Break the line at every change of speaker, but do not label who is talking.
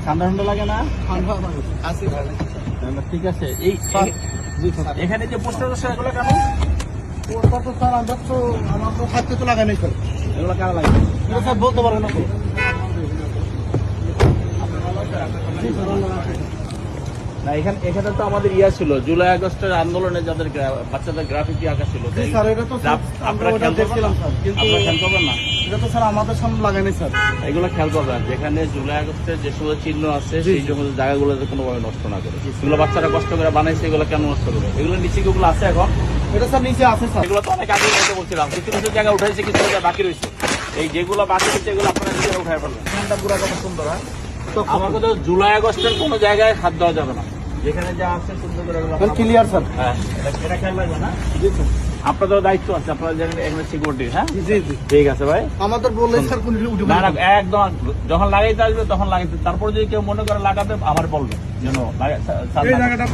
ঠান্ডা ঠান্ডা লাগে না? ঠিক আছে। এই এখানে যে পোস্টার আছে এগুলো কেন?
পোস্টার তো স্যার আমরা তো আমার তো খাদ্য তো লাগাই নাই স্যার।
এগুলো কেন লাগে?
এটা স্যার বলতে পারবেন না তো।
না এখানে এখানে তো আমাদের ইয়া ছিল জুলাই আগস্টের আন্দোলনে যাদের বাচ্চাদের গ্রাফিতি আঁকা ছিল।
জি স্যার, এটা তো স্যার আমরা ওটা দেখছিলাম স্যার, কিন্তু
আপনারা খেয়াল করবেন না?
এটা তো স্যার আমাদের সামনে লাগাই নাই স্যার।
এগুলো খেয়াল করবেন, যেখানে জুলাই আগস্টের যে সমস্ত চিহ্ন আছে সেই সমস্ত জায়গাগুলোতে কোনোভাবে নষ্ট না করে। এগুলো বাচ্চারা কষ্ট করে বানাইছে, এগুলো কেন নষ্ট করে? এগুলো নিচে কি ওগুলো আছে এখন?
এটা স্যার নিচে আছে স্যার।
এগুলো তো অনেক আগে বলতে বলছিলাম, কিছু কিছু জায়গা উঠাইছে, কিছু জায়গা বাকি রয়েছে। এই যেগুলো বাকি রয়েছে এগুলো আপনারা নিজেরা উঠাই ফেলবেন।
ফ্যানটা পুরো কত সুন্দর, হ্যাঁ।
আমার কথা জুলাই আগস্টের কোনো জায়গায় হাত দেওয়া যাবে না, যেখানে যা আছে সুন্দর করে এগুলো
ক্লিয়ার স্যার।
হ্যাঁ, এটা খেয়াল রাখবেন না?
জি স্যার।
আপনাদের দায়িত্ব আছে, আপনারা জানেন এখানে সিকিউরিটি। হ্যাঁ
জি জি।
ঠিক আছে ভাই।
আমাদের বললে স্যার কোন উঠে
না না একদম, যখন লাগাইতে আসবে তখন লাগাইতে, তারপর যদি কেউ মনে করে লাগাবে আমার বলবে যেন
এই জায়গাটা